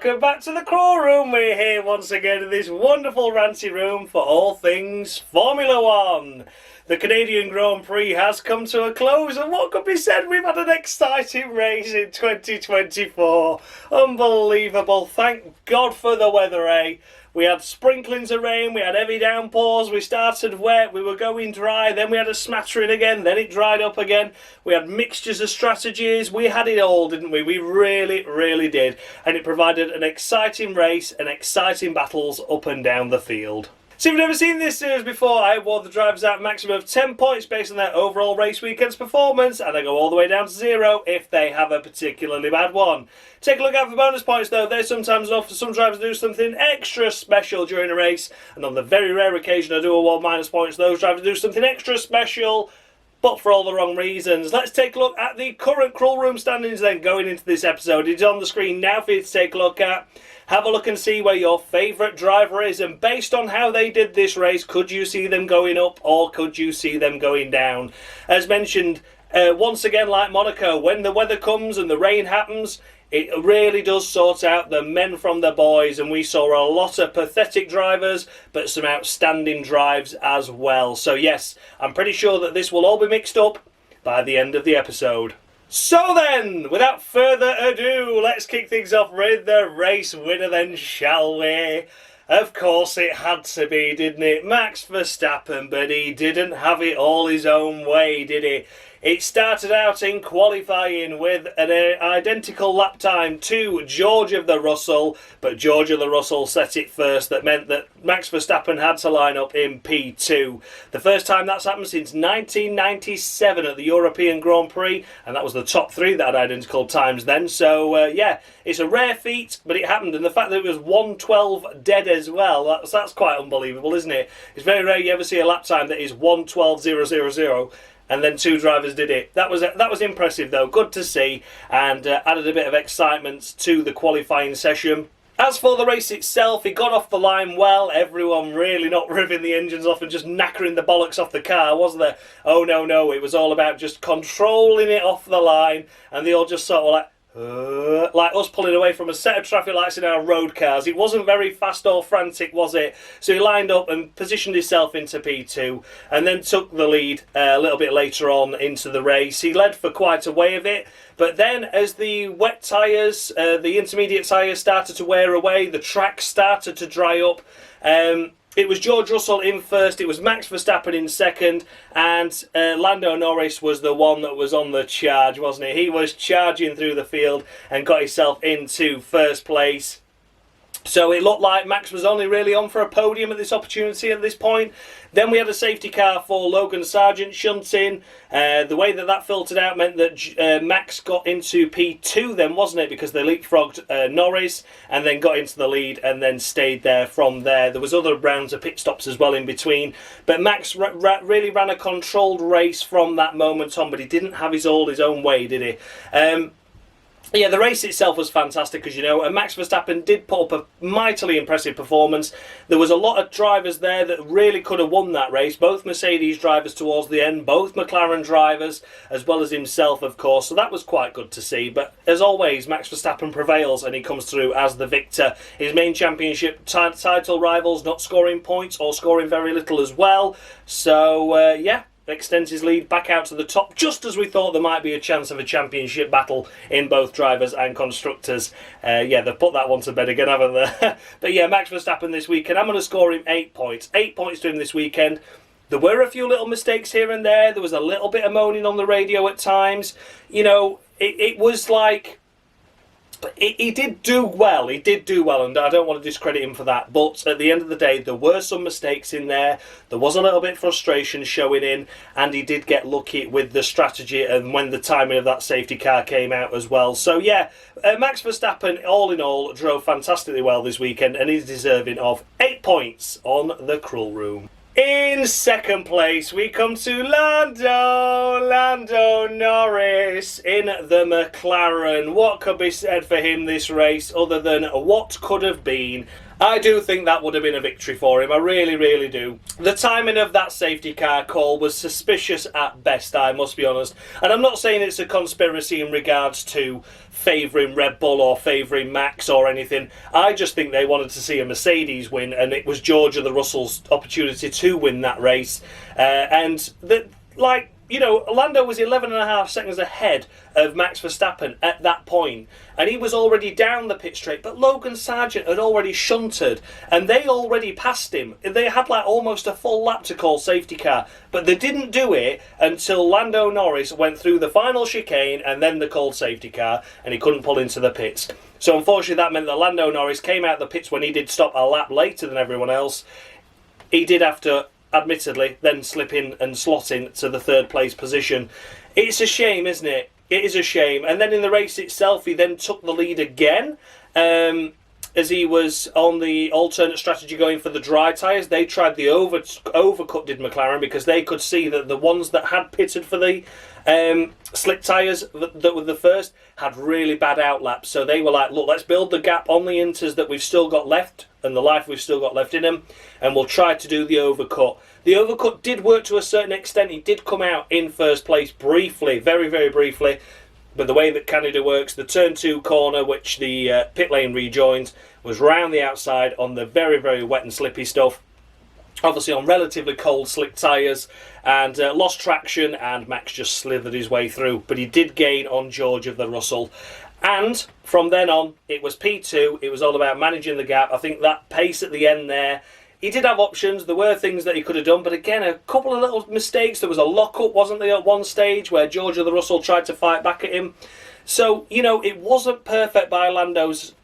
welcome back to the Crawl Room. We're here once again in this wonderful ranty room for all things Formula One. The Canadian Grand Prix has come to a close, and what could be said, we've had an exciting race in 2024. Unbelievable. Thank God for the weather, eh? We had sprinklings of rain, we had heavy downpours, we started wet, we were going dry, then we had a smattering again, then it dried up again. We had mixtures of strategies, we had it all, didn't we? We really, really did. And it provided an exciting race and exciting battles up and down the field. So if you've never seen this series before, I award the drivers out a maximum of 10 points based on their overall race weekend's performance, and I go all the way down to 0 if they have a particularly bad one. Take a look out for bonus points though. They're sometimes enough for some drivers to do something extra special during a race, and on the very rare occasion I do award minus points to those drivers to do something extra special, but for all the wrong reasons. Let's take a look at the current Crawl Room standings then going into this episode. It's on the screen now for you to take a look at. Have a look and see where your favourite driver is, and based on how they did this race, could you see them going up or could you see them going down? As mentioned, once again like Monaco, when the weather comes and the rain happens, it really does sort out the men from the boys, and we saw a lot of pathetic drivers but some outstanding drives as well. So yes, I'm pretty sure that this will all be mixed up by the end of the episode. So then, without further ado, let's kick things off with the race winner then, shall we? Of course it had to be, didn't it? Max Verstappen, but he didn't have it all his own way, did he? It started out in qualifying with an identical lap time to George of the Russell, but George of the Russell set it first. That meant that Max Verstappen had to line up in P2. The first time that's happened since 1997 at the European Grand Prix, and that was the top three that had identical times then. So yeah, it's a rare feat, but it happened, and the fact that it was 1:12 dead as well, that's quite unbelievable, isn't it? It's very rare you ever see a lap time that is 1:12.000. And then two drivers did it. That was impressive though, good to see, and added a bit of excitement to the qualifying session. As for the race itself, it got off the line well. Everyone really not revving the engines off and just knackering the bollocks off the car, wasn't there? Oh no, it was all about just controlling it off the line, and they all just sort of like us pulling away from a set of traffic lights in our road cars. It wasn't very fast or frantic, was it? So he lined up and positioned himself into P2 and then took the lead a little bit later on into the race. He led for quite a way of it, but then as the wet tyres, the intermediate tyres started to wear away, the track started to dry up. It was George Russell in first, it was Max Verstappen in second, and Lando Norris was the one that was on the charge, wasn't he? He was charging through the field and got himself into first place. So it looked like Max was only really on for a podium at this opportunity at this point. Then we had a safety car for Logan Sargent shunting. The way that filtered out meant that Max got into P2 then, wasn't it? Because they leapfrogged Norris and then got into the lead and then stayed there from there. There was other rounds of pit stops as well in between. But Max really ran a controlled race from that moment on, but he didn't have his own way, did he? Yeah, the race itself was fantastic, as you know, and Max Verstappen did put up a mightily impressive performance. There was a lot of drivers there that really could have won that race, both Mercedes drivers towards the end, both McLaren drivers, as well as himself, of course, so that was quite good to see. But as always, Max Verstappen prevails and he comes through as the victor. His main championship title rivals not scoring points or scoring very little as well, so yeah, extends his lead back out to the top, just as we thought there might be a chance of a championship battle in both drivers and constructors. Yeah, they've put that one to bed again, haven't they? But yeah, Max Verstappen this weekend, I'm going to score him 8 points. 8 points to him this weekend. There were a few little mistakes here and there. There was a little bit of moaning on the radio at times. You know, it was like, he did do well, and I don't want to discredit him for that, but at the end of the day there were some mistakes in there, there was a little bit of frustration showing in, and he did get lucky with the strategy and when the timing of that safety car came out as well. So yeah, Max Verstappen all in all drove fantastically well this weekend and is deserving of 8 points on the Crawl Room. In second place, we come to Lando Norris in the McLaren. What could be said for him this race other than what could have been? I do think that would have been a victory for him. I really, really do. The timing of that safety car call was suspicious at best, I must be honest. And I'm not saying it's a conspiracy in regards to favouring Red Bull or favouring Max or anything. I just think they wanted to see a Mercedes win, and it was George of the Russell's opportunity to win that race. Lando was 11.5 seconds ahead of Max Verstappen at that point, and he was already down the pit straight, but Logan Sargent had already shunted, and they already passed him. They had almost a full lap to call safety car, but they didn't do it until Lando Norris went through the final chicane, and then they called safety car, and he couldn't pull into the pits. So unfortunately that meant that Lando Norris came out the pits when he did stop a lap later than everyone else. He did have to, admittedly, then slip in and slot in to the third place position. It's a shame, isn't it? It is a shame. And then in the race itself, he then took the lead again, as he was on the alternate strategy going for the dry tyres. They tried the overcut, did McLaren, because they could see that the ones that had pitted for the slick tyres that were the first had really bad outlaps. So they were like, look, let's build the gap on the inters that we've still got left and the life we've still got left in them, and we'll try to do the overcut. The overcut did work to a certain extent. He did come out in first place briefly, very, very briefly. But the way that Canada works, the turn 2 corner, which the pit lane rejoins, was round the outside on the very, very wet and slippy stuff. Obviously on relatively cold slick tyres, and lost traction, and Max just slithered his way through. But he did gain on George of the Russell. And from then on, it was P2. It was all about managing the gap. I think that pace at the end there, he did have options. There were things that he could have done, but again, a couple of little mistakes. There was a lock-up, wasn't there, at one stage where George of the Russell tried to fight back at him. So, it wasn't perfect by Lando's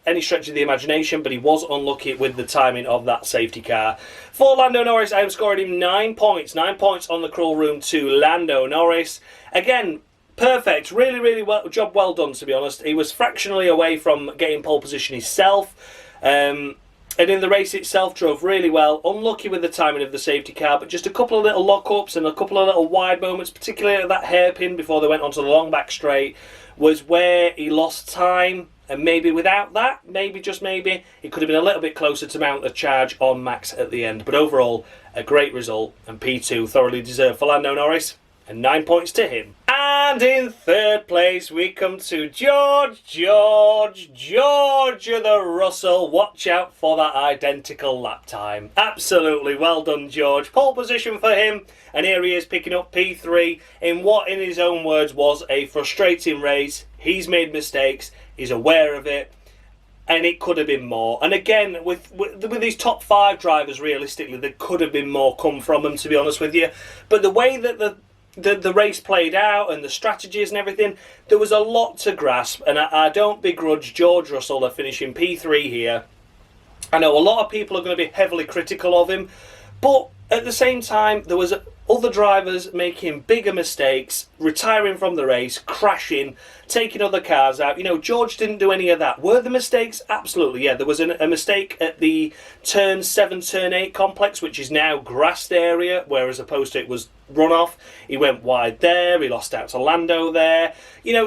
any stretch of the imagination, but he was unlucky with the timing of that safety car. For Lando Norris, I am scoring him 9 points. 9 points on the cruel room to Lando Norris. Again, perfect. Really, really job well done, to be honest. He was fractionally away from getting pole position himself. And in the race itself, drove really well. Unlucky with the timing of the safety car, but just a couple of little lock-ups and a couple of little wide moments, particularly at that hairpin before they went onto the long back straight, was where he lost time. And maybe without that, maybe, just maybe, it could have been a little bit closer to mount a charge on Max at the end. But overall, a great result, and P2 thoroughly deserved for Lando Norris, and 9 points to him. And in third place, we come to George of the Russell. Watch out for that identical lap time. Absolutely well done, George. Pole position for him, and here he is picking up P3 in what, in his own words, was a frustrating race. He's made mistakes, he's aware of it, and it could have been more. And again, with these top 5 drivers, realistically, there could have been more come from them, to be honest with you. But the way that the race played out and the strategies and everything, there was a lot to grasp, and I don't begrudge George Russell finishing P3 here. I know a lot of people are going to be heavily critical of him, but at the same time, there was other drivers making bigger mistakes, retiring from the race, crashing, taking other cars out. George didn't do any of that. Were the mistakes? Absolutely, yeah. There was a mistake at the turn 7, turn 8 complex, which is now grassed area, whereas opposed to it was runoff. He went wide there, he lost out to Lando there.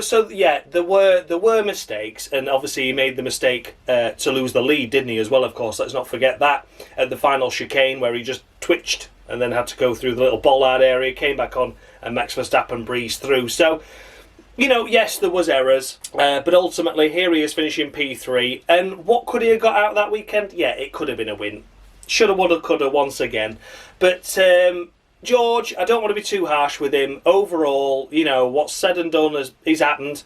So yeah, there were mistakes, and obviously he made the mistake to lose the lead, didn't he, as well, of course. Let's not forget that at the final chicane where he just twitched and then had to go through the little bollard area, came back on, and Max Verstappen breezed through. So, yes, there was errors, but ultimately here he is finishing P3. And what could he have got out that weekend? Yeah, it could have been a win. Shoulda, woulda, coulda once again. But George, I don't want to be too harsh with him. Overall, what's said and done is happened.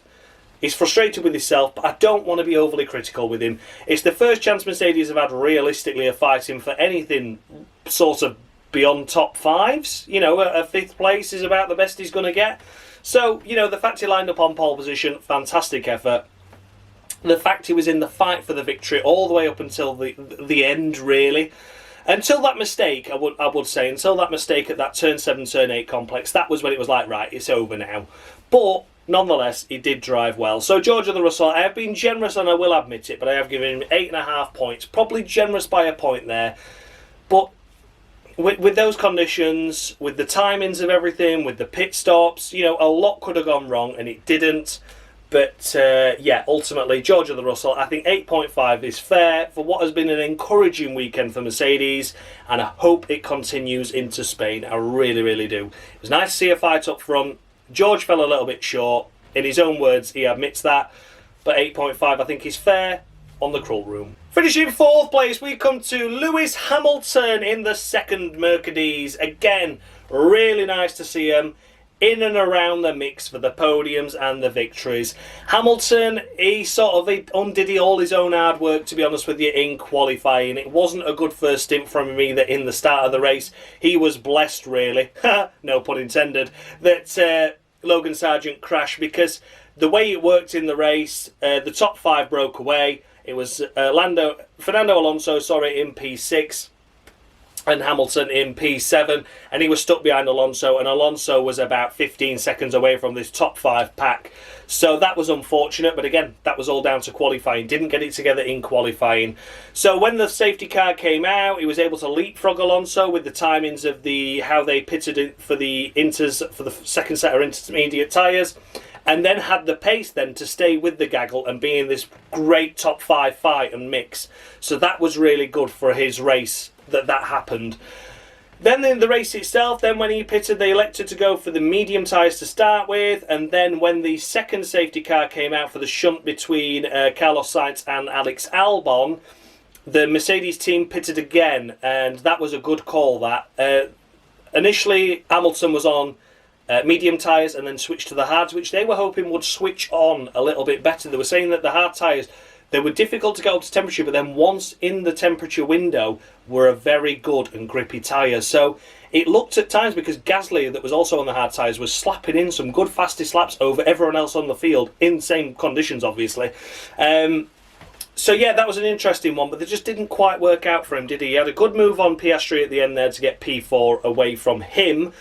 He's frustrated with himself, but I don't want to be overly critical with him. It's the first chance Mercedes have had realistically of fighting for anything sort of beyond top 5s. A 5th place is about the best he's going to get. So, the fact he lined up on pole position, fantastic effort. The fact he was in the fight for the victory all the way up until the end, really. Until that mistake, I would say, until that mistake at that turn 7, turn 8 complex, that was when it was like, right, it's over now. But nonetheless, he did drive well. So George of the Russell, I have been generous, and I will admit it, but I have given him 8.5 points. Probably generous by a point there. But with those conditions, with the timings of everything, with the pit stops, a lot could have gone wrong, and it didn't. But yeah, ultimately, George of the Russell, I think 8.5 is fair for what has been an encouraging weekend for Mercedes, and I hope it continues into Spain. I really, really do. It was nice to see a fight up front. George fell a little bit short. In his own words, he admits that. But 8.5 I think is fair on the Krull Room. Finishing fourth place, we come to Lewis Hamilton in the second Mercedes. Again, really nice to see him in and around the mix for the podiums and the victories. Hamilton, he undid all his own hard work, to be honest with you, in qualifying. It wasn't a good first stint from him either in the start of the race. He was blessed, really, no pun intended, that Logan Sargent crashed, because the way it worked in the race, the top 5 broke away. It was Fernando Alonso, in P6, and Hamilton in P7, and he was stuck behind Alonso, and Alonso was about 15 seconds away from this top 5 pack. So that was unfortunate, but again, that was all down to qualifying. Didn't get it together in qualifying. So when the safety car came out, he was able to leapfrog Alonso with the timings of how they pitted it for the second set of intermediate tyres, and then had the pace then to stay with the gaggle and be in this great top 5 fight and mix. So that was really good for his race that happened. Then in the race itself, then when he pitted, they elected to go for the medium tyres to start with, and then when the second safety car came out for the shunt between Carlos Sainz and Alex Albon, the Mercedes team pitted again, and that was a good call. That initially Hamilton was on medium tyres and then switched to the hards, which they were hoping would switch on a little bit better. They were saying that the hard tyres, they were difficult to get up to temperature, but then once in the temperature window, were a very good and grippy tyre. So it looked at times, because Gasly, that was also on the hard tyres, was slapping in some good fastest laps over everyone else on the field, in the same conditions, obviously. So yeah, that was an interesting one, but they just didn't quite work out for him, did he? He had a good move on Piastri at the end there to get P4 away from him.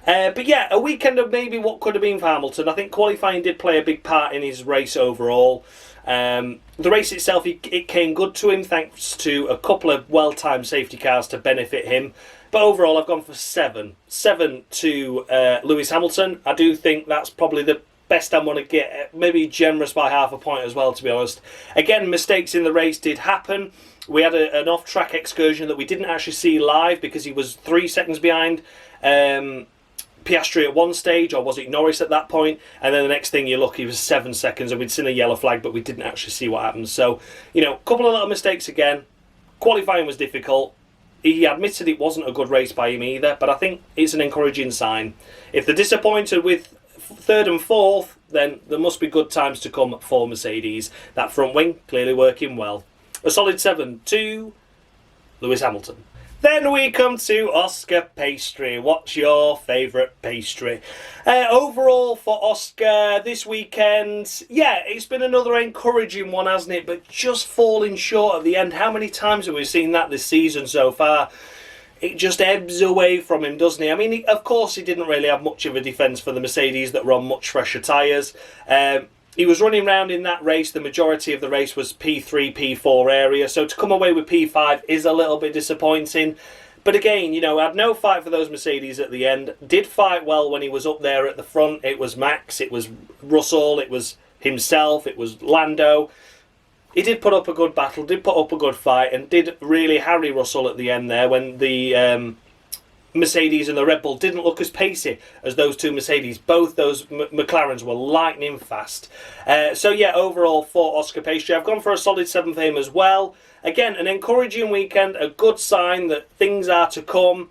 But yeah, a weekend of maybe what could have been for Hamilton. I think qualifying did play a big part in his race overall. The race itself, it came good to him thanks to a couple of well-timed safety cars to benefit him. But overall, I've gone for 7. 7 to Lewis Hamilton. I do think that's probably the best I'm going to get. Maybe generous by half a point as well, to be honest. Again, mistakes in the race did happen. We had an off-track excursion that we didn't actually see live because he was 3 seconds behind Piastri at one stage, or was it Norris at that point? And then the next thing you look, he was 7 seconds, and we'd seen a yellow flag, but we didn't actually see what happened. So, you know, a couple of little mistakes again. Qualifying was difficult. He admitted it wasn't a good race by him either, but I think it's an encouraging sign. If they're disappointed with 3rd and 4th, then there must be good times to come for Mercedes. That front wing clearly working well. A solid 7 to Lewis Hamilton. Then we come to Oscar Pastry. What's your favourite pastry? Overall for Oscar this weekend, yeah, it's been another encouraging one, hasn't it? But just falling short at the end. How many times have we seen that this season so far? It just ebbs away from him, doesn't he? I mean, of course, he didn't really have much of a defence for the Mercedes that were on much fresher tyres. He was running around in that race. The majority of the race was P3, P4 area. So to come away with P5 is a little bit disappointing. But again, you know, had no fight for those Mercedes at the end. Did fight well when he was up there at the front. It was Max, it was Russell, it was himself, it was Lando. He did put up a good battle, did put up a good fight, and did really harry Russell at the end there when the Mercedes and the Red Bull didn't look as pacey as those two Mercedes. Both those McLarens were lightning fast. So yeah, overall for Oscar Pastry, I've gone for a solid 7 for him as well. Again, an encouraging weekend, a good sign that things are to come.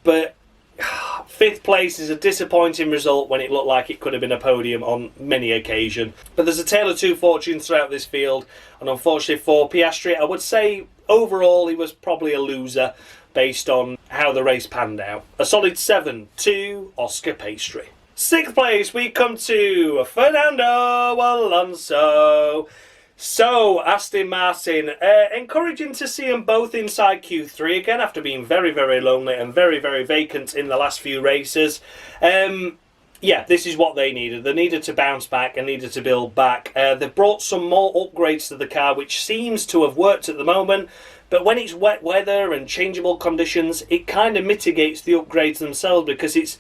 But 5th place is a disappointing result when it looked like it could have been a podium on many occasions. But there's a tale of two fortunes throughout this field, and unfortunately for Piastri, I would say overall he was probably a loser based on how the race panned out. A solid 7 to Oscar Pastry. 6th place, we come to Fernando Alonso. So, Aston Martin, encouraging to see them both inside Q3 again after being very, very lonely and very, very vacant in the last few races. Yeah, this is what they needed. They needed to bounce back and needed to build back. They've brought some more upgrades to the car, which seems to have worked at the moment. But when it's wet weather and changeable conditions, it kind of mitigates the upgrades themselves, because it's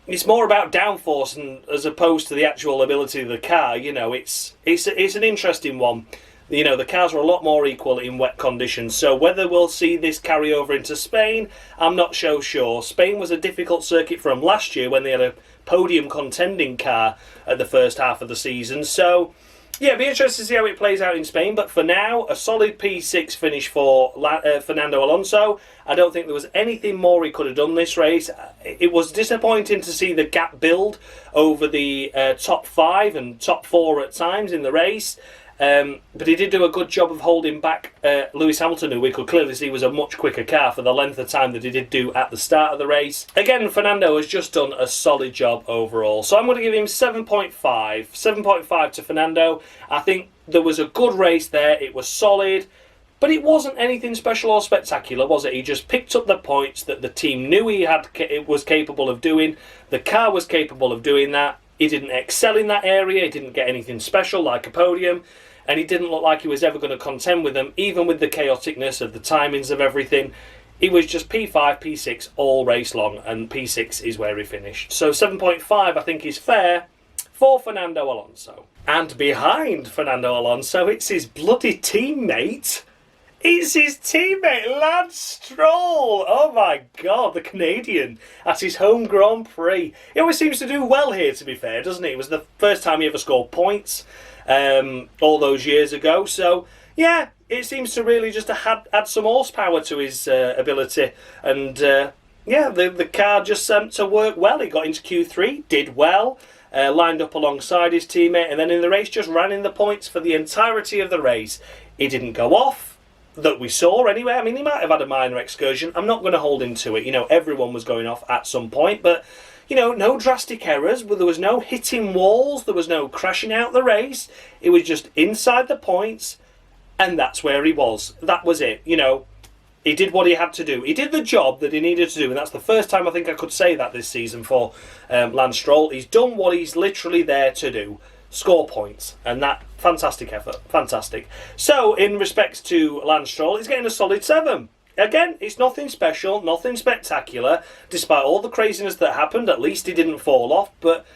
it's more about downforce and as opposed to the actual ability of the car. You know, it's an interesting one. You know, the cars are a lot more equal in wet conditions, so whether we'll see this carry over into Spain, I'm not so sure. Spain was a difficult circuit for them last year when they had a podium contending car at the first half of the season, so yeah, it'll be interesting to see how it plays out in Spain, but for now, a solid P6 finish for Fernando Alonso. I don't think there was anything more he could have done this race. It was disappointing to see the gap build over the top 5 and top 4 at times in the race. But he did do a good job of holding back Lewis Hamilton, who we could clearly see was a much quicker car for the length of time that he did do at the start of the race. Again, Fernando has just done a solid job overall. So I'm going to give him 7.5. 7.5 to Fernando. I think there was a good race there. It was solid. But it wasn't anything special or spectacular, was it? He just picked up the points that the team knew it was capable of doing. The car was capable of doing that. He didn't excel in that area. He didn't get anything special like a podium. And he didn't look like he was ever going to contend with them, even with the chaoticness of the timings of everything. It was just P5, P6 all race long, and P6 is where he finished. So 7.5 I think is fair for Fernando Alonso. And behind Fernando Alonso, it's his bloody teammate. It's his teammate, Lance Stroll. Oh my God, the Canadian at his home Grand Prix. He always seems to do well here, to be fair, doesn't he? It was the first time he ever scored points all those years ago. So, yeah, it seems to really just add some horsepower to his ability. And, yeah, the car just seemed to work well. He got into Q3, did well, lined up alongside his teammate, and then in the race just ran in the points for the entirety of the race. He didn't go off, that we saw anyway. I mean, he might have had a minor excursion. I'm not going to hold him to it. You know, everyone was going off at some point, but, you know, no drastic errors. But there was no hitting walls. There was no crashing out the race. It was just inside the points, and that's where he was. That was it. You know, he did what he had to do. He did the job that he needed to do, and that's the first time I think I could say that this season for Lance Stroll. He's done what he's literally there to do. Score points, and that fantastic effort, fantastic. So in respect to Lance Stroll, he's getting a solid 7. Again, it's nothing special, nothing spectacular, despite all the craziness that happened. At least he didn't fall off, but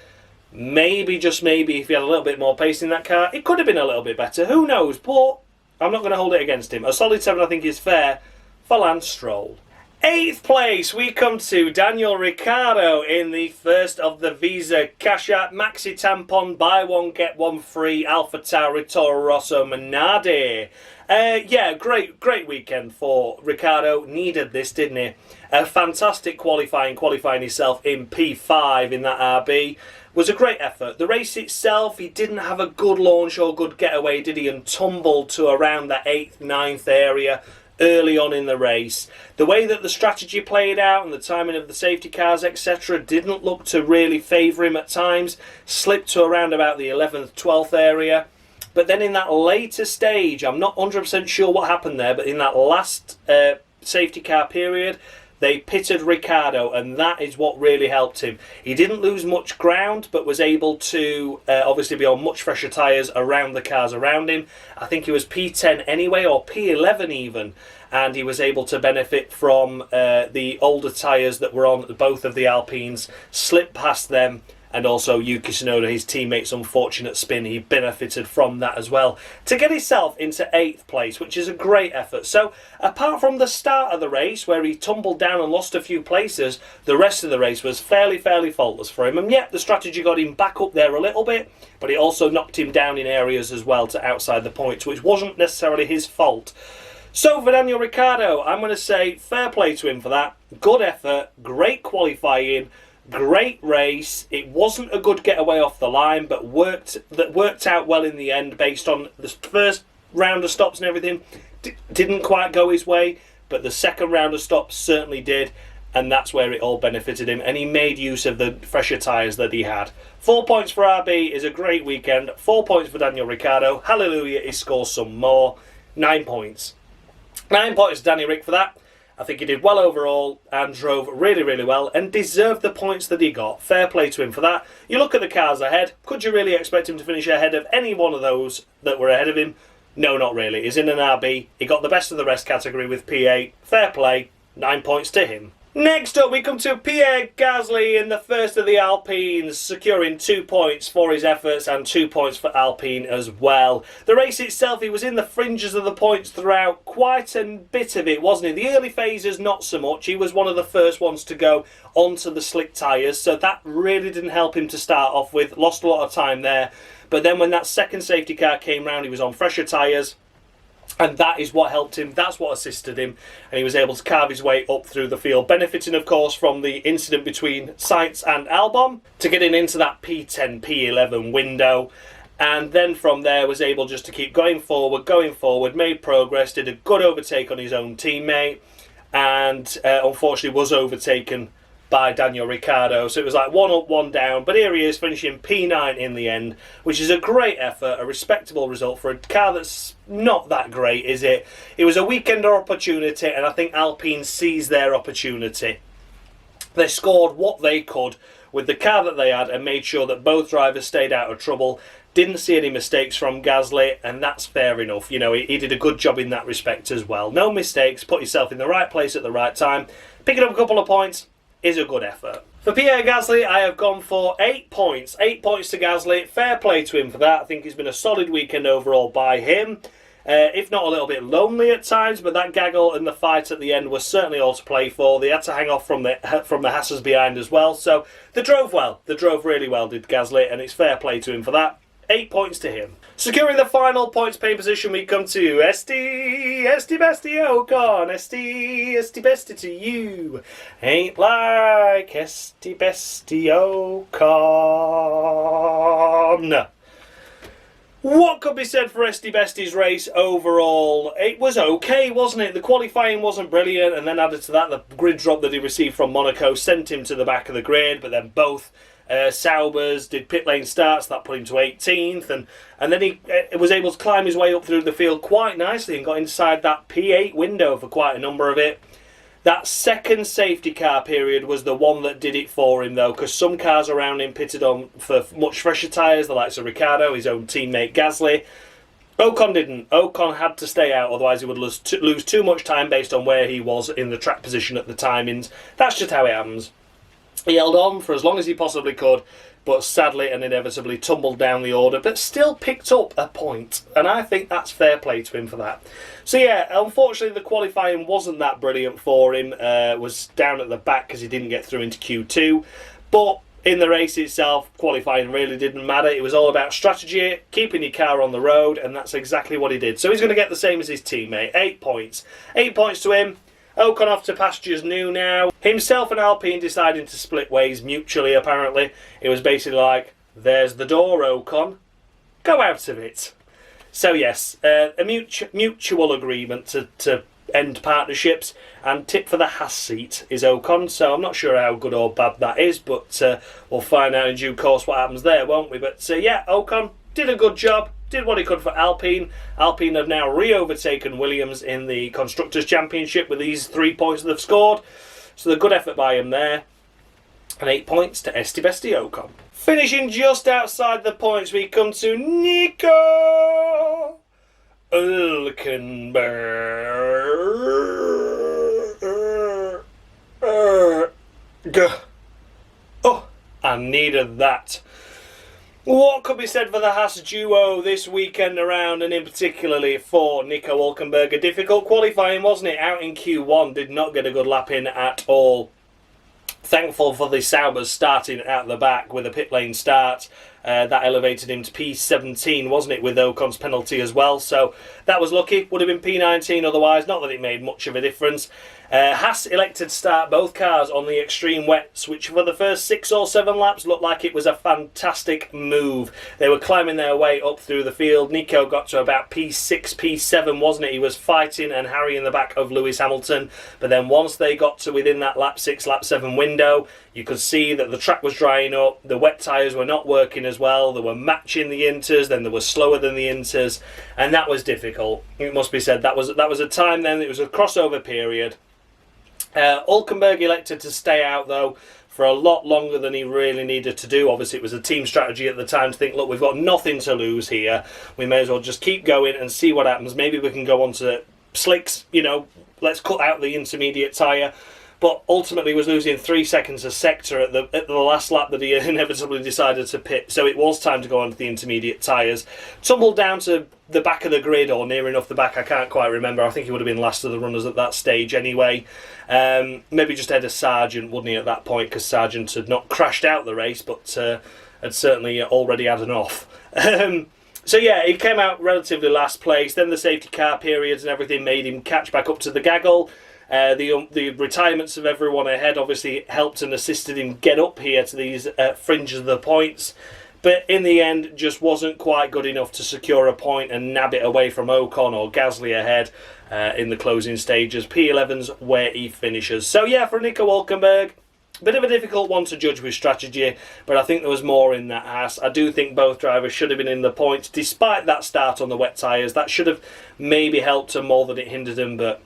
maybe, just maybe, if he had a little bit more pace in that car, it could have been a little bit better. Who knows? But I'm not going to hold it against him. A solid 7 I think is fair for Lance Stroll. 8th place, we come to Daniel Ricciardo in the first of the Visa Cash App Maxi Tampon Buy One Get One Free AlphaTauri Toro Rosso Minardi. Yeah, great weekend for Ricciardo. Needed this, didn't he? A fantastic qualifying himself in P5 in that RB. Was a great effort. The race itself, he didn't have a good launch or good getaway, did he? And tumbled to around the 8th, 9th area early on in the race. The way that the strategy played out and the timing of the safety cars, etc., didn't look to really favour him at times. Slipped to around about the 11th, 12th area. But then in that later stage, I'm not 100% sure what happened there, but in that last safety car period, they pitted Ricciardo, and that is what really helped him. He didn't lose much ground, but was able to obviously be on much fresher tyres around the cars around him. I think he was P10 anyway, or P11 even, and he was able to benefit from the older tyres that were on both of the Alpines, slip past them, and also Yuki Tsunoda, his teammate's unfortunate spin, he benefited from that as well to get himself into 8th place, which is a great effort. So apart from the start of the race where he tumbled down and lost a few places, the rest of the race was fairly faultless for him. And yet the strategy got him back up there a little bit, but it also knocked him down in areas as well to outside the points, which wasn't necessarily his fault. So for Daniel Ricciardo, I'm going to say fair play to him for that. Good effort, great qualifying, great race. It wasn't a good getaway off the line, but worked out well in the end based on the first round of stops and everything. Didn't quite go his way, but the second round of stops certainly did, and that's where it all benefited him, and he made use of the fresher tyres that he had. 4 points for RB is a great weekend. 4 points for Daniel Ricciardo. Hallelujah, he scores some more. 9 points. 9 points to Danny Rick for that. I think he did well overall and drove really well and deserved the points that he got. Fair play to him for that. You look at the cars ahead. Could you really expect him to finish ahead of any one of those that were ahead of him? No, not really. He's in an RB. He got the best of the rest category with P8. Fair play. 9 points to him. Next up, we come to Pierre Gasly in the first of the Alpines, securing 2 points for his efforts and 2 points for Alpine as well. The race itself, he was in the fringes of the points throughout quite a bit of it, wasn't he? The early phases, not so much. He was one of the first ones to go onto the slick tyres, so that really didn't help him to start off with. Lost a lot of time there. But then when that second safety car came round, he was on fresher tyres. And that is what helped him, that's what assisted him, and he was able to carve his way up through the field, benefiting of course from the incident between Sainz and Albon to getting into that P10, P11 window, and then from there was able just to keep going forward, made progress, did a good overtake on his own teammate, and unfortunately was overtaken by Daniel Ricciardo. So it was like 1 up, 1 down. But here he is finishing P9 in the end, which is a great effort, a respectable result for a car that's not that great, is it? It was a weekend opportunity, and I think Alpine seized their opportunity. They scored what they could with the car that they had and made sure that both drivers stayed out of trouble. Didn't see any mistakes from Gasly, and that's fair enough. You know, he did a good job in that respect as well. No mistakes, put yourself in the right place at the right time. Picking up a couple of points is a good effort. For Pierre Gasly, I have gone for 8 points. 8 points to Gasly. Fair play to him for that. I think it's been a solid weekend overall by him. If not a little bit lonely at times, but that gaggle and the fight at the end was certainly all to play for. They had to hang off from the Haas's behind as well. So they drove well. They drove really well, did Gasly, and it's fair play to him for that. 8 points to him. Securing the final points paying position, we come to Esti Bestie Ocon. Esti Bestie to you. Ain't like Esti Bestie Ocon. What could be said for Esti Bestie's race overall? It was okay, wasn't it? The qualifying wasn't brilliant, and then added to that, the grid drop that he received from Monaco sent him to the back of the grid, but then both Saubers did pit lane starts, that put him to 18th, and then he was able to climb his way up through the field quite nicely and got inside that P8 window for quite a number of it. That second safety car period was the one that did it for him though, because some cars around him pitted on for much fresher tyres, the likes of Ricciardo, his own teammate Gasly. Ocon didn't. Ocon had to stay out, otherwise he would lose too much time based on where he was in the track position at the timings. That's just how it happens. He held on for as long as he possibly could, but sadly and inevitably tumbled down the order, but still picked up a point, and I think that's fair play to him for that. So yeah, unfortunately the qualifying wasn't that brilliant for him, was down at the back because he didn't get through into Q2, but in the race itself, qualifying really didn't matter. It was all about strategy, keeping your car on the road, and that's exactly what he did. So he's going to get the same as his teammate, 8 points. 8 points to him. Ocon off to pastures new now. Himself and Alpine deciding to split ways mutually, apparently. It was basically like, there's the door, Ocon. Go out of it. So yes, a mutual agreement to end partnerships, and tip for the Haas seat is Ocon, so I'm not sure how good or bad that is, but we'll find out in due course what happens there, won't we? But yeah, Ocon did a good job, did what he could for Alpine. Alpine have now re-overtaken Williams in the Constructors' Championship with these 3 points that they've scored, so the good effort by him there. And 8 points to Esteban Ocon. Finishing just outside the points, we come to Nico Hulkenberg. Oh, I needed that. What could be said for the Haas duo this weekend around, and in particularly for Nico Hulkenberg? A difficult qualifying, wasn't it? Out in Q1, did not get a good lap in at all. Thankful for the Saubers starting at the back with a pit lane start. That elevated him to P17, wasn't it, with Ocon's penalty as well. So that was lucky. Would have been P19 otherwise. Not that it made much of a difference. Haas elected to start both cars on the extreme wets, which for the first 6 or 7 laps looked like it was a fantastic move. They were climbing their way up through the field. Nico got to about P6, P7, wasn't it? He was fighting and harrying the back of Lewis Hamilton. But then once they got to within that lap 6, lap 7 window, you could see that the track was drying up. The wet tyres were not working as well. They were matching the inters, then they were slower than the inters, and that was difficult. It must be said, that was a time then, it was a crossover period. Hulkenberg elected to stay out though for a lot longer than he really needed to do. Obviously it was a team strategy at the time to think, look, we've got nothing to lose here, we may as well just keep going and see what happens. Maybe we can go on to slicks, you know, let's cut out the intermediate tyre. but ultimately was losing 3 seconds a sector at the last lap that he inevitably decided to pit. So it was time to go on to the intermediate tyres. Tumbled down to the back of the grid, or near enough the back, I can't quite remember. I think he would have been last of the runners at that stage anyway. Maybe just ahead of Sargent, wouldn't he, at that point, because Sargent had not crashed out the race, but had certainly already had an off. So yeah, he came out relatively last place. Then the safety car periods and everything made him catch back up to the gaggle. The retirements of everyone ahead obviously helped and assisted him get up here to these fringes of the points. But in the end, just wasn't quite good enough to secure a point and nab it away from Ocon or Gasly ahead in the closing stages. P11's where he finishes. So yeah, for Nico Hulkenberg, bit of a difficult one to judge with strategy, but I think there was more in that Haas. I do think both drivers should have been in the points, despite that start on the wet tyres. That should have maybe helped them more than it hindered them, but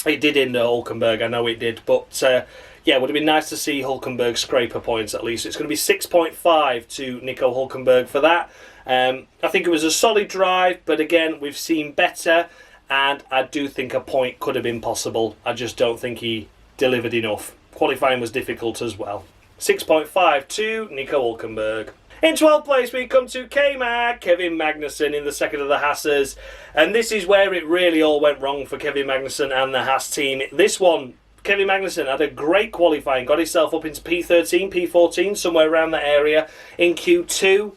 it did hinder Hulkenberg, I know it did. But yeah, it would have been nice to see Hulkenberg scrape a points at least. It's going to be 6.5 to Nico Hulkenberg for that. I think it was a solid drive, but again, we've seen better, and I do think a point could have been possible. I just don't think he delivered enough. Qualifying was difficult as well. 6.5 to Nico Hulkenberg. In 12th place we come to K-Mag, Kevin Magnussen in the second of the Haasers. And this is where it really all went wrong for Kevin Magnussen and the Haas team. This one, Kevin Magnussen had a great qualifying, got himself up into P13, P14, somewhere around that area in Q2.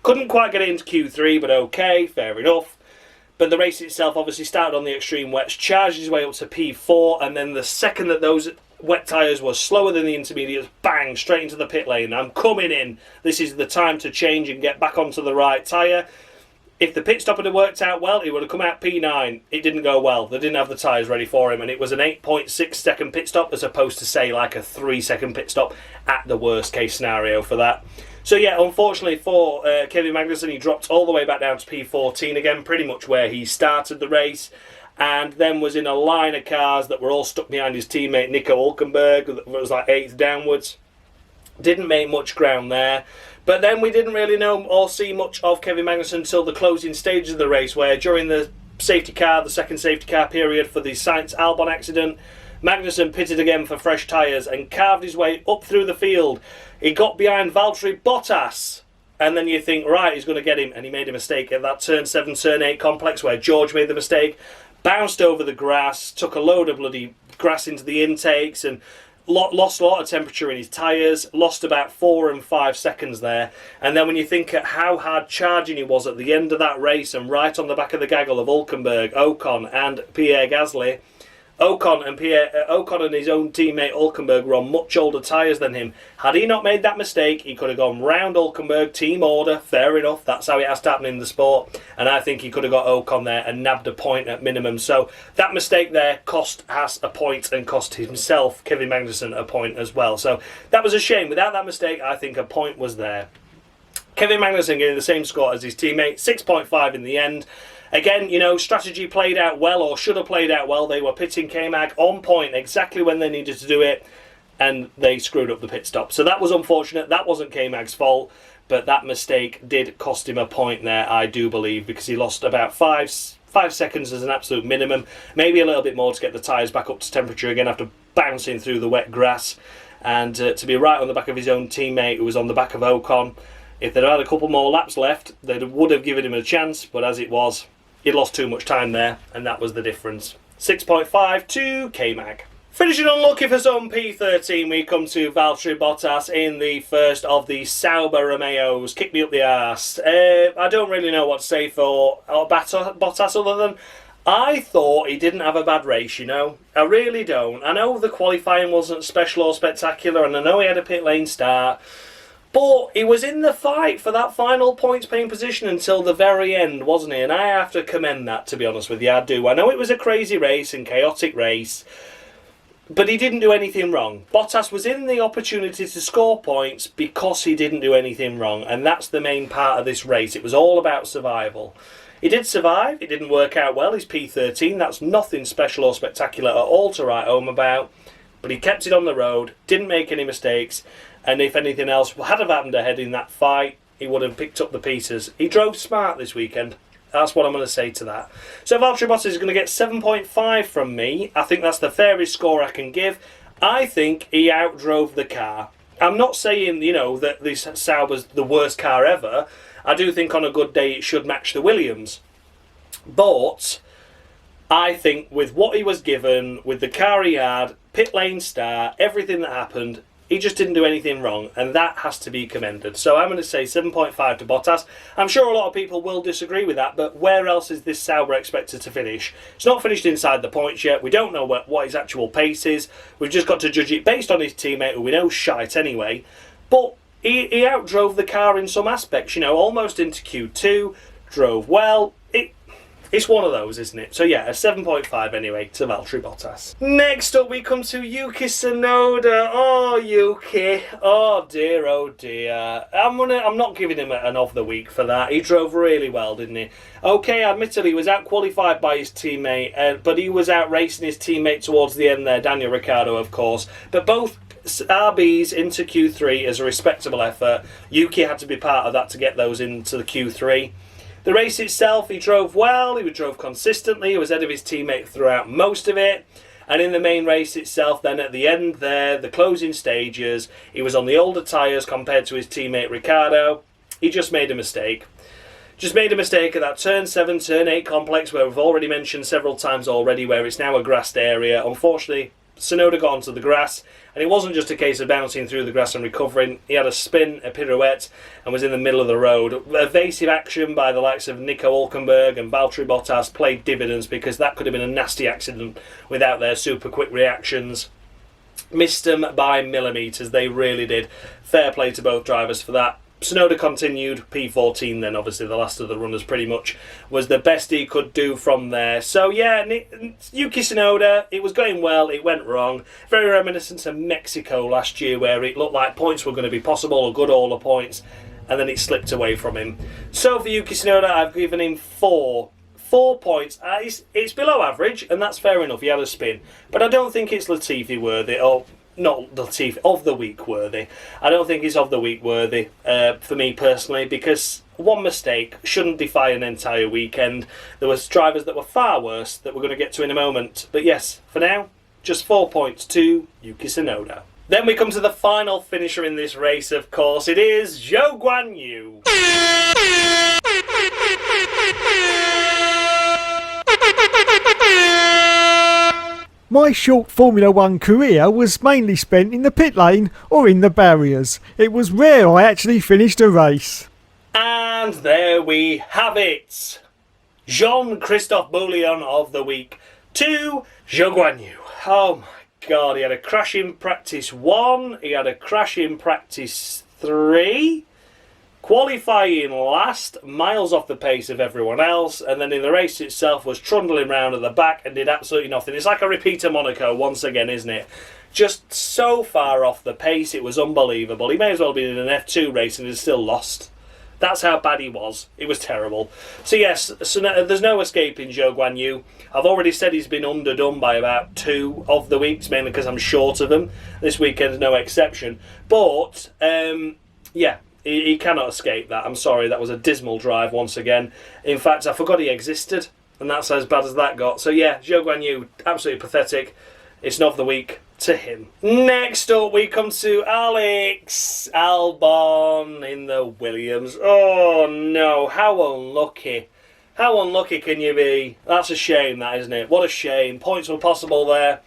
Couldn't quite get it into Q3, but okay, fair enough. But the race itself obviously started on the extreme wets, charged his way up to P4, and then the second that those wet tyres were slower than the intermediates, bang, straight into the pit lane. I'm coming in. This is the time to change and get back onto the right tyre. If the pit stop had worked out well, he would have come out P9. It didn't go well. They didn't have the tyres ready for him, and it was an 8.6 second pit stop as opposed to, say, like a 3 second pit stop at the worst case scenario for that. So yeah, unfortunately for Kevin Magnussen, he dropped all the way back down to P14 again, pretty much where he started the race, and then was in a line of cars that were all stuck behind his teammate Nico Hulkenberg, that was like 8th downwards. Didn't make much ground there. But then we didn't really know or see much of Kevin Magnussen until the closing stages of the race, where during the safety car, the second safety car period for the Sainz Albon accident, Magnussen pitted again for fresh tyres and carved his way up through the field. He got behind Valtteri Bottas, and then you think, right, he's going to get him, and he made a mistake at that turn 7, turn 8 complex where George made the mistake, bounced over the grass, took a load of bloody grass into the intakes, and lost a lot of temperature in his tyres, lost about 4 and 5 seconds there. And then when you think at how hard charging he was at the end of that race and right on the back of the gaggle of Hulkenberg, Ocon and Pierre Gasly, Ocon and his own teammate Hulkenberg were on much older tyres than him. Had he not made that mistake, he could have gone round Hulkenberg, team order, fair enough, that's how it has to happen in the sport, and I think he could have got Ocon there and nabbed a point at minimum. So that mistake there cost Haas a point and cost himself, Kevin Magnussen, a point as well. So that was a shame. Without that mistake, I think a point was there. Kevin Magnussen getting the same score as his teammate, 6.5 in the end. Again, you know, strategy played out well, or should have played out well. They were pitting K-Mag on point exactly when they needed to do it, and they screwed up the pit stop. So that was unfortunate. That wasn't K-Mag's fault, but that mistake did cost him a point there, I do believe, because he lost about 5 seconds as an absolute minimum, maybe a little bit more to get the tyres back up to temperature again after bouncing through the wet grass, and to be right on the back of his own teammate who was on the back of Ocon. If they'd had a couple more laps left, they would have given him a chance, but as it was, he lost too much time there, and that was the difference. 6.5 to K-Mag. Finishing unlucky for some P13, we come to Valtteri Bottas in the first of the Sauber Romeos. Kick me up the arse. I don't really know what to say for Bottas other than I thought he didn't have a bad race, you know. I really don't. I know the qualifying wasn't special or spectacular, and I know he had a pit lane start, but he was in the fight for that final points-paying position until the very end, wasn't he? And I have to commend that, to be honest with you. I do. I know it was a crazy race and chaotic race, but he didn't do anything wrong. Bottas was in the opportunity to score points because he didn't do anything wrong, and that's the main part of this race. It was all about survival. He did survive. It didn't work out well. He's P13. That's nothing special or spectacular at all to write home about, but he kept it on the road, didn't make any mistakes, and if anything else had have happened ahead in that fight, he would have picked up the pieces. He drove smart this weekend. That's what I'm going to say to that. So Valtteri Bottas is going to get 7.5 from me. I think that's the fairest score I can give. I think he outdrove the car. I'm not saying, that this Sauber's the worst car ever. I do think on a good day it should match the Williams. But I think with what he was given, with the car he had, pit lane start, everything that happened, he just didn't do anything wrong, and that has to be commended. So I'm going to say 7.5 to Bottas. I'm sure a lot of people will disagree with that, but where else is this Sauber expected to finish? It's not finished inside the points yet. We don't know what his actual pace is. We've just got to judge it based on his teammate, who we know shite anyway. But he outdrove the car in some aspects, almost into Q2, drove well. It's one of those, isn't it? So yeah, a 7.5 anyway to Valtteri Bottas. Next up we come to Yuki Tsunoda. Oh, Yuki. Oh dear, oh dear. I'm not giving him an of the week for that. He drove really well, didn't he? Okay, admittedly he was out-qualified by his teammate, but he was out-racing his teammate towards the end there, Daniel Ricciardo, of course. But both RBs into Q3 is a respectable effort. Yuki had to be part of that to get those into the Q3. The race itself, he drove well, he drove consistently, he was ahead of his teammate throughout most of it. And in the main race itself, then at the end there, the closing stages, he was on the older tyres compared to his teammate Ricciardo. He just made a mistake. Just made a mistake at that turn 7, turn 8 complex where we've already mentioned several times already, where it's now a grassed area. Unfortunately, Tsunoda got onto the grass, and it wasn't just a case of bouncing through the grass and recovering. He had a spin, a pirouette, and was in the middle of the road. Evasive action by the likes of Nico Hulkenberg and Valtteri Bottas played dividends, because that could have been a nasty accident without their super quick reactions. Missed them by millimetres, they really did. Fair play to both drivers for that. Tsunoda continued, P14 then, obviously the last of the runners pretty much, was the best he could do from there. So yeah, Yuki Tsunoda, it was going well, it went wrong. Very reminiscent of Mexico last year, where it looked like points were going to be possible, a good all the points, and then it slipped away from him. So for Yuki Tsunoda, I've given him 4 points. It's below average, and that's fair enough, he had a spin. But I don't think it's Latifi worthy, or not Latifi, of the week worthy. I don't think it's of the week worthy for me personally, because one mistake shouldn't defy an entire weekend. There was drivers that were far worse that we're going to get to in a moment. But yes, for now, just 4 points to Yuki Tsunoda. Then we come to the final finisher in this race, of course. It is Zhou Guanyu. My short Formula 1 career was mainly spent in the pit lane or in the barriers. It was rare I actually finished a race. And there we have it. Jean-Christophe Bouillon of the week to Zhou Guanyu. Oh my God, he had a crash in practice 1, he had a crash in practice 3. Qualifying last, miles off the pace of everyone else, and then in the race itself was trundling round at the back and did absolutely nothing. It's like a repeat of Monaco once again, isn't it? Just so far off the pace, it was unbelievable. He may as well have been in an F2 race and he's still lost. That's how bad he was. It was terrible. So yes, there's no escaping Zhou Guanyu. I've already said he's been underdone by about 2 of the weeks, mainly because I'm short of them. This weekend's no exception. But, yeah. He cannot escape that. I'm sorry, that was a dismal drive once again. In fact, I forgot he existed, and that's as bad as that got. So yeah, Zhou Guanyu, absolutely pathetic. It's not of the week to him. Next up, we come to Alex Albon in the Williams. Oh no, how unlucky. How unlucky can you be? That's a shame, that, isn't it? What a shame. Points were possible there.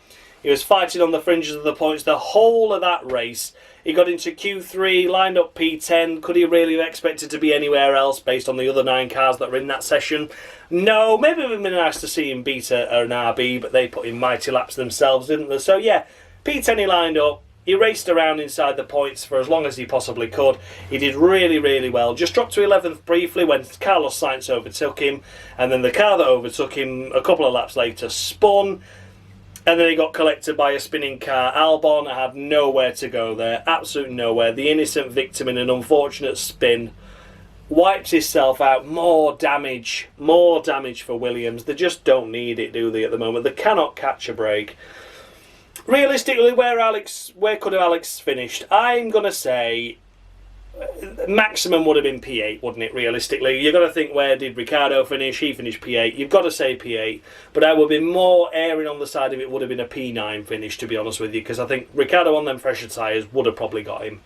He was fighting on the fringes of the points the whole of that race. He got into Q3, lined up P10. Could he really have expected to be anywhere else based on the other 9 cars that were in that session? No, maybe it would have been nice to see him beat an RB, but they put in mighty laps themselves, didn't they? So yeah, P10 he lined up. He raced around inside the points for as long as he possibly could. He did really, really well. Just dropped to 11th briefly when Carlos Sainz overtook him, and then the car that overtook him a couple of laps later spun. And then he got collected by a spinning car. Albon had nowhere to go there. Absolutely nowhere. The innocent victim in an unfortunate spin. Wipes himself out. More damage. More damage for Williams. They just don't need it, do they, at the moment? They cannot catch a break. Realistically, where could have Alex finished? I'm going to say maximum would have been P8, wouldn't it, realistically? You've got to think, where did Ricciardo finish? He finished P8. You've got to say P8. But I would be more erring on the side of it would have been a P9 finish, to be honest with you, because I think Ricciardo on them fresher tyres would have probably got him.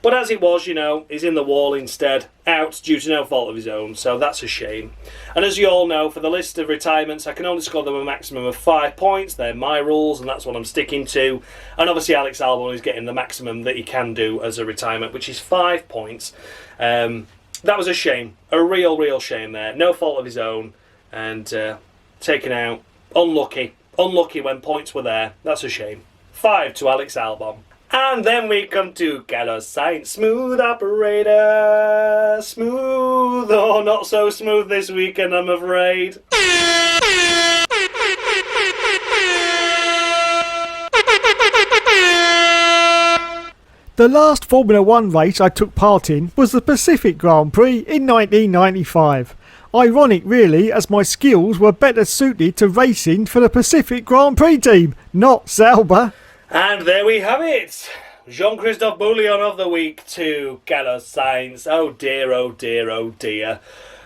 But as it was, he's in the wall instead, out due to no fault of his own, so that's a shame. And as you all know, for the list of retirements, I can only score them a maximum of 5 points. They're my rules, and that's what I'm sticking to. And obviously Alex Albon is getting the maximum that he can do as a retirement, which is 5 points. That was a shame, a real shame there. No fault of his own, and taken out. Unlucky when points were there. That's a shame. 5 to Alex Albon. And then we come to Carlos Sainz, smooth operator, smooth or not so smooth this weekend, I'm afraid. The last Formula 1 race I took part in was the Pacific Grand Prix in 1995. Ironic really, as my skills were better suited to racing for the Pacific Grand Prix team, not Sauber. And there we have it. Jean-Christophe Bouillon of the week to Carlos Sainz. Oh dear, oh dear, oh dear.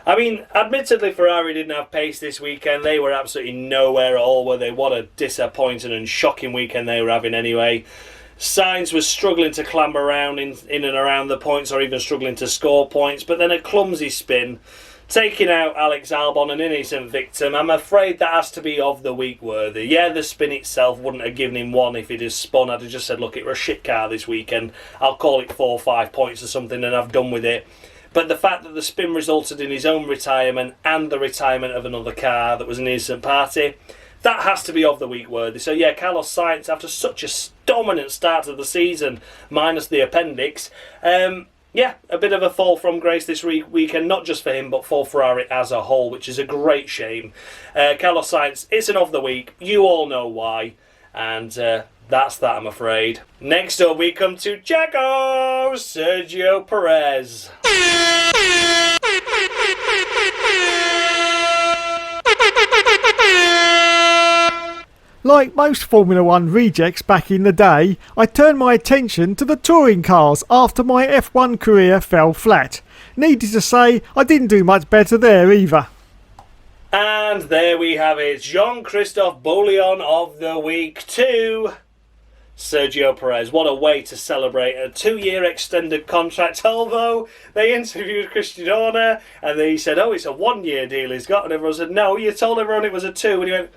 I mean, admittedly Ferrari didn't have pace this weekend. They were absolutely nowhere at all, were they? What a disappointing and shocking weekend they were having anyway. Sainz was struggling to clamber around in and around the points, or even struggling to score points, but then a clumsy spin, taking out Alex Albon, an innocent victim. I'm afraid that has to be of the week worthy. Yeah, the spin itself wouldn't have given him 1 if he'd have spun. I'd have just said, look, it was a shit car this weekend. I'll call it 4 or 5 points or something and I've done with it. But the fact that the spin resulted in his own retirement and the retirement of another car that was an innocent party, that has to be of the week worthy. So yeah, Carlos Sainz, after such a dominant start to the season, minus the appendix, yeah, a bit of a fall from grace this weekend, not just for him, but for Ferrari as a whole, which is a great shame. Carlos Sainz, it's an of the week. You all know why. And that's that, I'm afraid. Next up, we come to Checo, Sergio Perez. Like most Formula 1 rejects back in the day, I turned my attention to the touring cars after my F1 career fell flat. Needless to say, I didn't do much better there either. And there we have it, Jean-Christophe Bouillon of the week to Sergio Perez. What a way to celebrate a 2-year extended contract, although they interviewed Christian Horner and he said, oh, it's a 1-year deal he's got, and everyone said, no, you told everyone it was a 2, and he went,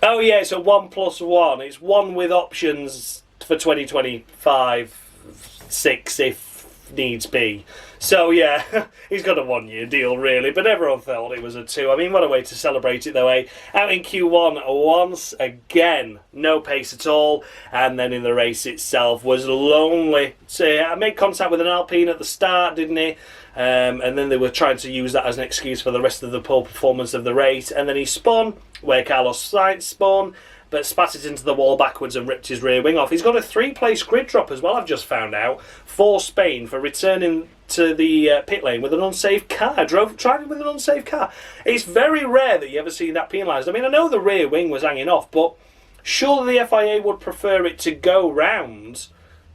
oh yeah, it's a 1+1. It's 1 with options for 2025, 6 if needs be. So yeah, he's got a 1-year deal really, but everyone thought it was a 2. I mean, what a way to celebrate it though, eh? Out in Q1 once again, no pace at all, and then in the race itself was lonely. So yeah, I made contact with an Alpine at the start, didn't he? And then they were trying to use that as an excuse for the rest of the pole performance of the race, and then he spun where Carlos Sainz spun, but spat it into the wall backwards and ripped his rear wing off. He's got a 3-place grid drop as well, I've just found out, for Spain for returning to the pit lane with an unsafe car. Tried it with an unsafe car. It's very rare that you ever see that penalised. I mean, I know the rear wing was hanging off, but surely the FIA would prefer it to go round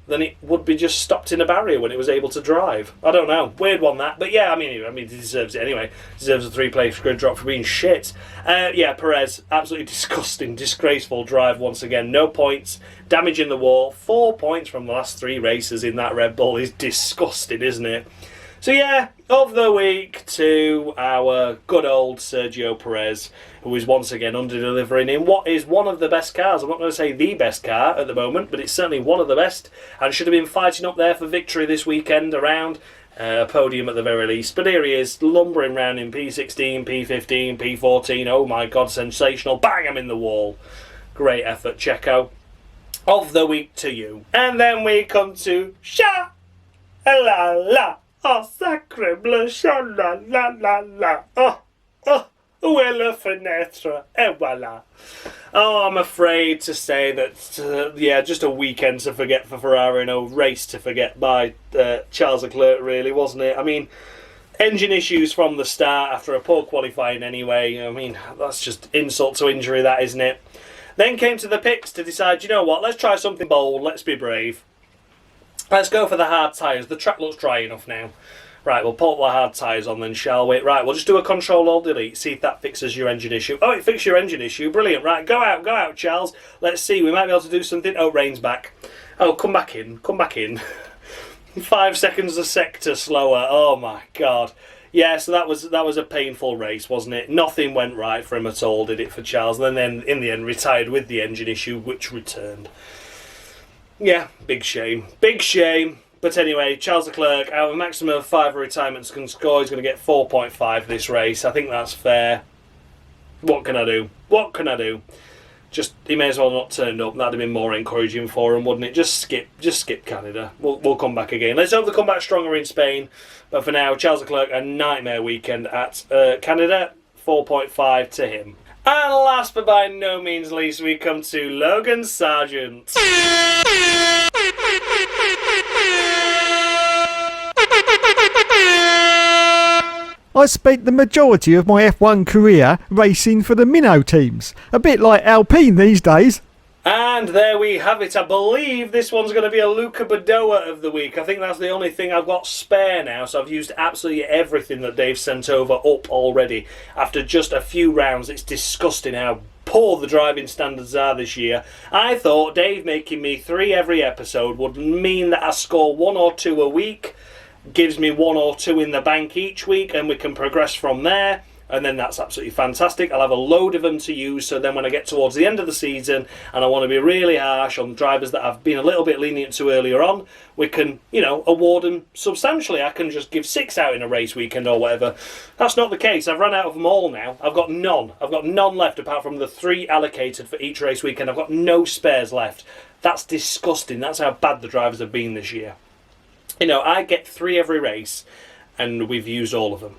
than it would be just stopped in a barrier when it was able to drive. I don't know. Weird one, that. But yeah, I mean, he deserves it anyway. Deserves a 3-place grid drop for being shit. Yeah, Perez, absolutely disgusting, disgraceful drive once again. No points. Damaging the wall. 4 points from the last 3 races in that Red Bull is disgusting, isn't it? So yeah, of the week to our good old Sergio Perez, who is once again under-delivering in what is one of the best cars. I'm not going to say the best car at the moment, but it's certainly one of the best, and should have been fighting up there for victory this weekend around a podium at the very least. But here he is, lumbering round in P16, P15, P14. Oh my God, sensational. Bang him in the wall. Great effort, Checo. Of the week to you. And then we come to Sha-la-la. Oh, sacre bleu, sha-la-la-la-la. Oh, où est le fenêtre? Et voilà. Oh, I'm afraid to say that, yeah, just a weekend to forget for Ferrari and a race to forget by Charles Leclerc, really, wasn't it? I mean, engine issues from the start after a poor qualifying anyway. I mean, that's just insult to injury, that, isn't it? Then came to the pits to decide, you know what, let's try something bold, let's be brave. Let's go for the hard tyres. The track looks dry enough now. Right, we'll put the hard tyres on then, shall we? Right, we'll just do a Control-Alt-Delete, see if that fixes your engine issue. Oh, it fixed your engine issue. Brilliant. Right, go out, Charles. Let's see. We might be able to do something. Oh, rain's back. Oh, come back in. 5 seconds a sector slower. Oh, my God. Yeah, so that was a painful race, wasn't it? Nothing went right for him at all, did it, for Charles? And then, in the end, retired with the engine issue, which returned. Yeah, big shame. Big shame. But anyway, Charles Leclerc, out of a maximum of 5 retirements can score, he's going to get 4.5 this race. I think that's fair. What can I do? Just, he may as well not turned up. That'd have been more encouraging for him, wouldn't it? Just skip Canada. We'll come back again. Let's hope they come back stronger in Spain. But for now, Charles Leclerc, a nightmare weekend at Canada. 4.5 to him. And last but by no means least, we come to Logan Sargeant. I spent the majority of my F1 career racing for the minnow teams. A bit like Alpine these days. And there we have it. I believe this one's going to be a Luca Badoa of the week. I think that's the only thing I've got spare now, so I've used absolutely everything that Dave sent over up already. After just a few rounds, it's disgusting how poor the driving standards are this year. I thought Dave making me 3 every episode would mean that I score 1 or 2 a week, gives me 1 or 2 in the bank each week, and we can progress from there. And then that's absolutely fantastic. I'll have a load of them to use, so then when I get towards the end of the season and I want to be really harsh on drivers that I've been a little bit lenient to earlier on, we can, award them substantially. I can just give 6 out in a race weekend or whatever. That's not the case. I've run out of them all now. I've got none. I've got none left apart from the 3 allocated for each race weekend. I've got no spares left. That's disgusting. That's how bad the drivers have been this year. I get 3 every race and we've used all of them.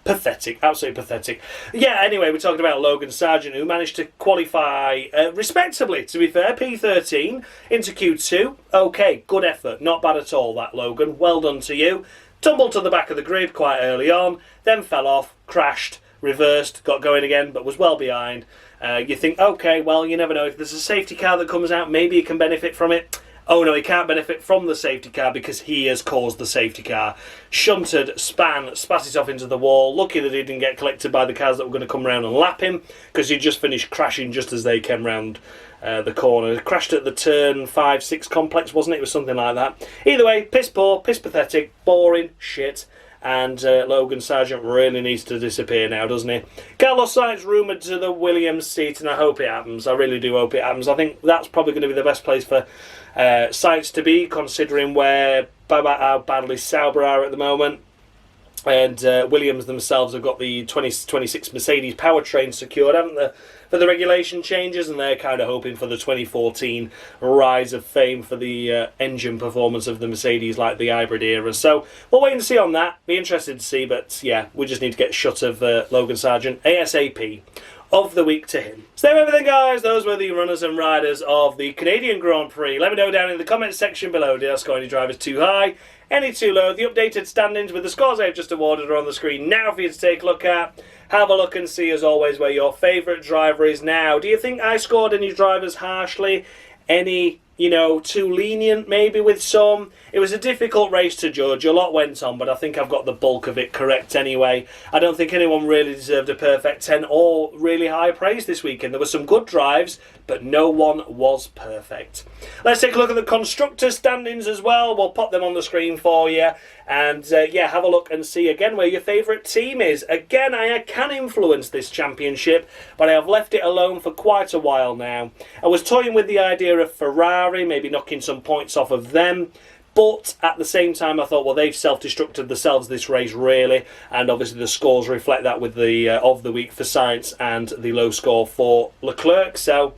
Pathetic, absolutely pathetic. Yeah, anyway, we're talking about Logan Sargeant, who managed to qualify respectably, to be fair, P13 into Q2. Okay, good effort, not bad at all, that Logan. Well done to you. Tumbled to the back of the grid quite early on, then fell off, crashed, reversed, got going again, but was well behind. You think, okay, well, you never know. If there's a safety car that comes out, maybe you can benefit from it. Oh no, he can't benefit from the safety car because he has caused the safety car. Shunted, spat it off into the wall. Lucky that he didn't get collected by the cars that were going to come round and lap him, because he just finished crashing just as they came round the corner. Crashed at the turn 5-6 complex, wasn't it? It was something like that. Either way, piss poor, piss pathetic, boring, shit. And Logan Sargeant really needs to disappear now, doesn't he? Carlos Sainz rumoured to the Williams seat, and I hope it happens. I really do hope it happens. I think that's probably going to be the best place for Sainz to be, considering how badly Sauber are at the moment. And Williams themselves have got the 2026 Mercedes powertrain secured, haven't they, for the regulation changes, and they're kind of hoping for the 2014 rise of fame for the engine performance of the Mercedes, like the hybrid era. So we'll wait and see on that. Be interested to see, but yeah, we just need to get shut of Logan Sargeant ASAP. Of the week to him. So there everything, guys. Those were the runners and riders of the Canadian Grand Prix. Let me know down in the comments section below. Did I score any drivers too high? Any too low? The updated standings with the scores I've just awarded are on the screen now for you to take a look at. Have a look and see, as always, where your favourite driver is now. Do you think I scored any drivers harshly? Any, too lenient maybe with some? It was a difficult race to judge. A lot went on, but I think I've got the bulk of it correct anyway. I don't think anyone really deserved a perfect 10 or really high praise this weekend. There were some good drives, but no one was perfect. Let's take a look at the constructors' standings as well. We'll pop them on the screen for you. And have a look and see again where your favourite team is. Again, I can influence this championship, but I have left it alone for quite a while now. I was toying with the idea of Ferrari, maybe knocking some points off of them. But at the same time, I thought, well, they've self-destructed themselves this race, really. And obviously the scores reflect that with the of the week for Sainz and the low score for Leclerc. So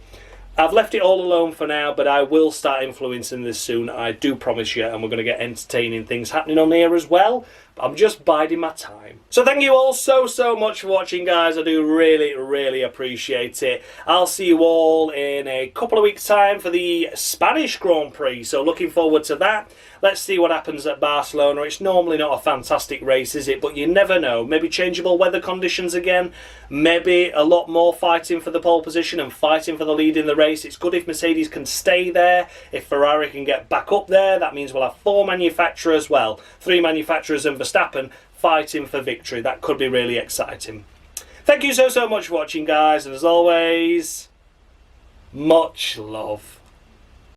I've left it all alone for now, but I will start influencing this soon. I do promise you, and we're going to get entertaining things happening on here as well. I'm just biding my time. So thank you all so much for watching, guys. I do really appreciate it. I'll see you all in a couple of weeks' time for the Spanish Grand Prix. So looking forward to that. Let's see what happens at Barcelona. It's normally not a fantastic race, is it? But you never know. Maybe changeable weather conditions again. Maybe a lot more fighting for the pole position and fighting for the lead in the race. It's good if Mercedes can stay there. If Ferrari can get back up there, that means we'll have 4 manufacturers, well, 3 manufacturers and Verstappen fighting for victory. That could be really exciting. Thank you so much for watching, guys. And as always, much love.